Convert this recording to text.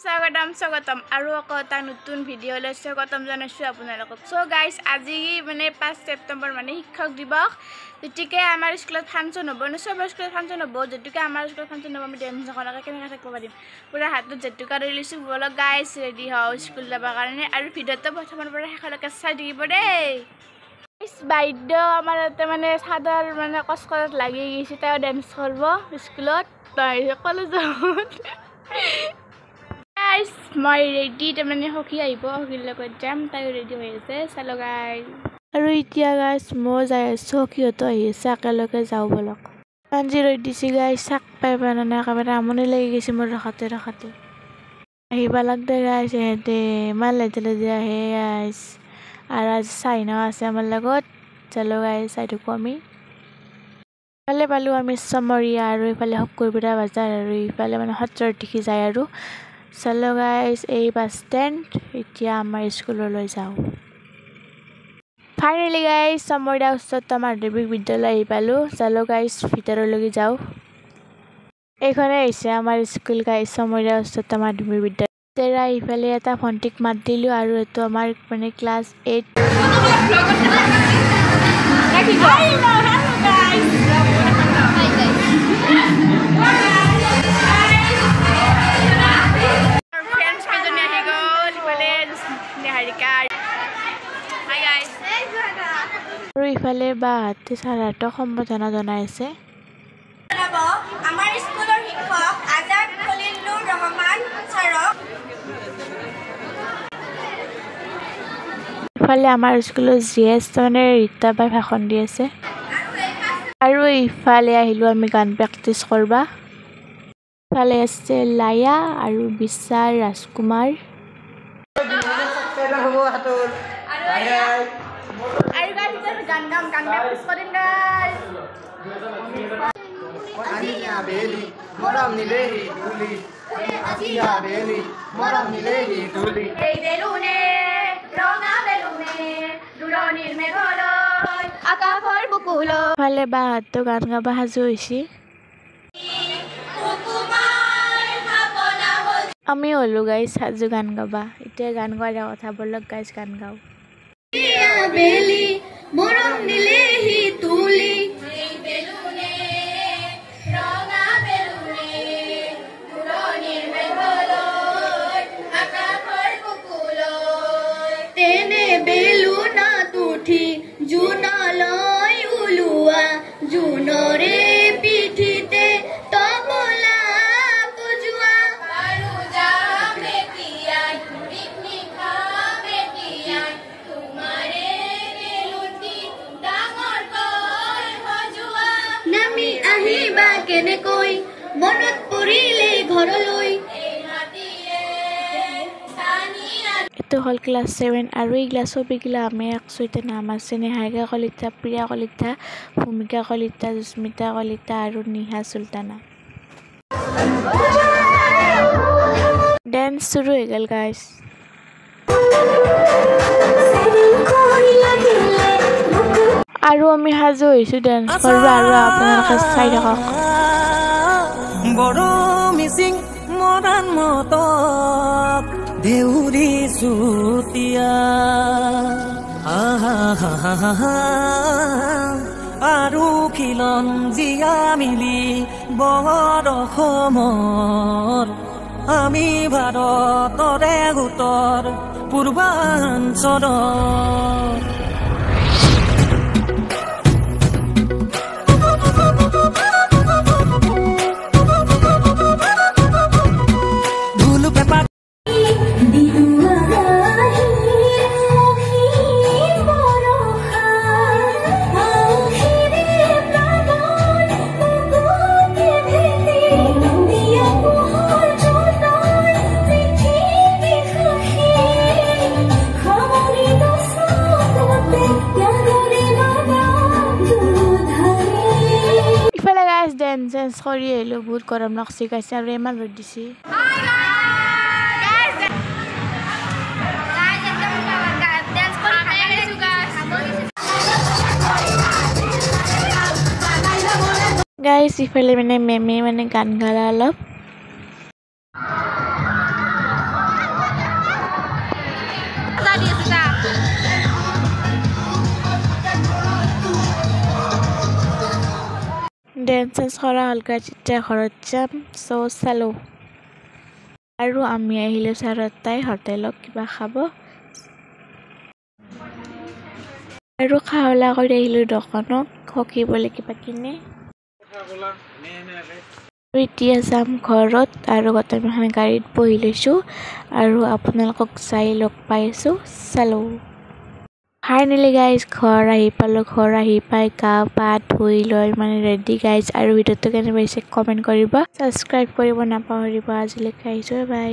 স্বাগতম আৰু এটা নতুন ভিডিঅ'লৈ স্বাগতম জনাইছোঁ আপোনালোকক। সো গাইজ আজি মানে 5 ছেপ্টেম্বৰ মানে শিক্ষক দিৱস, গতিকে আমাৰ স্কুলত ফাংচন হ'ব, চবৰ স্কুলত ফাংচন হ'ব, যদিকে আমাৰ স্কুলত ফাংচন হ'ব আমি ডেন্স নকৰাকৈ কেনেকৈ থাকিব পাৰিম। পূৰা হাতত জেতুকা ধৰি লৈছোঁ, ব'লক গাইজ ৰেডি হওঁ স্কুল যাবৰ কাৰণে। আৰু ভিডিঅ'টো প্ৰথমৰ পৰা শেষলৈকে চাই থাকিব দেই। বাইদেউ আমাৰ ইয়াতে মানে চাদৰ মানে কচকচত লাগি গৈছে, তাইও ডেন্স কৰিব স্কুলত কলেজত। মই ৰেডি, তাৰমানে সখী আহিব, সখীৰ লগত যাম, তাইও ৰেডি হৈ আছে, চালো গাইজ। আৰু এতিয়া গাইজ মই যাই আছোঁ, সখীহঁতো আহি আছে, একেলগে যাওঁ ব'লক। পাঞ্জি ৰৈ দিছে গাইজ, চাক পাই মানে একেবাৰে আমনি লাগি গৈছে মোৰ ৰখাতে আহিব লাগতে গাইজ। সিহঁতে ইমান লেজি আহে গাইজ। আৰু আজি চাইনাও আছে আমাৰ লগত, চালো গাইজ, চাই থাকোঁ আমি। ইফালে পালোঁ আমি চমৰীয়া, আৰু ইফালে শুকুৰবাৰ বজাৰ, আৰু ইফালে মানে সত্ৰৰ দেখি যায় আৰু। চালো গাইজ এই বাছ ষ্টেণ্ড, এতিয়া আমাৰ স্কুললৈ যাওঁ। ফাইনেলি গাইজ চমৰীয়া উচ্চতম মাধ্যমিক বিদ্যালয় আহি পালোঁ। চালো গাইজ ভিতৰলৈকে যাওঁ। এইখনে হৈছে আমাৰ স্কুল গাইজ, চমৰীয়া উচ্চতম মাধ্যমিক বিদ্যালয়। তেৰা ইফালে এটা ভণ্টিক মাত দিলোঁ, আৰু এইটো আমাৰ মানে ক্লাছ 8। আৰু ইফালে বাহঁতে ছাৰহঁতক সম্বোধনা জনাই আছে। আমাৰ স্কুলৰ শিক্ষক আজাদ খলিলুৰ ৰহমান ছাৰক। ইফালে আমাৰ স্কুলৰ GS মানে ৰীতা বাই ভাষণ দি আছে। আৰু ইফালে আহিলোঁ আমি গান প্ৰেক্টিচ কৰবা। ইফালে আছে লায়া আৰু বিশাল ৰাজকুমাৰ। ইফালে বাহঁতো গান গাব সাজু হৈছে। আমি হ'লো গাইজ সাজু গান গাবা। এতিয়া গান গোৱাৰ কথা, ব'লক গাইজ গান গাওঁ। জুনৰে পিঠিতে তবলা বজোৱা, আৰু যাম এতিয়াই পিকনিক খাম এতিয়াই, তোমাৰে বেলুটি ডাঙৰকৈ সজোৱা। নামি আহিবা কেনেকৈ মনত পৰিলে ঘৰলৈ। এইটো হ'ল ক্লাছ 7, আৰু এই ক্লাছ ছবিগিলা আমি 100টা নাম আছে: নেহাৰিকা কলিতা, প্ৰিয়া কলিতা, ভূমিকা কলিতা, জুস্মিতা কলিতা আৰু নিহা চুলতানা। ডেন্স শুৰু হৈ গ'ল গাইজ। আৰু আমি সাজু হৈছোঁ ডেন্স কৰিব, আৰু আপোনালোকে চাই থাকক। বড় মিচিং মৰাণ মতক দেউৰী চুতীয়া, আৰু খিলন জীয়া মিলি বৰ অসমৰ, আমি ভাৰতৰে উত্তৰ পূৰ্বাঞ্চলৰ। ডেন্স কৰি আহিলোঁ, বহুত গৰম লাগছে গাইছে, আৰু ইমান ৰ'দ দিছে। গাইজ ইফালে মানে মেমে মানে গান গালা অলপ। ডেন্স কৰা হ'ল গাইজ এতিয়া ঘৰত যাম চ' চালো আৰু আমি আহিলো চাৰতাই হোটেলত কিবা খাব আৰু খাওলা কৰি আহিলো দোকানত খকিবলৈ কিবা কিনে এতিয়া যাম ঘৰত আৰু গোটেইখন গাড়ীত বহি লৈছোঁ আৰু আপোনালোকক চাই লগ পাই আছোঁ চালো ফাইনেলি গাইজ ঘৰ আহি পালোঁ ঘৰ আহি পাই গা পা ধুই লৈ মানে ৰেডি গাইজ আৰু ভিডিঅ'টো কেনে পাইছে কমেণ্ট কৰিব ছাবস্ক্ৰাইব কৰিব নাপাহৰিব আজিলৈকে আহিছোঁ বাই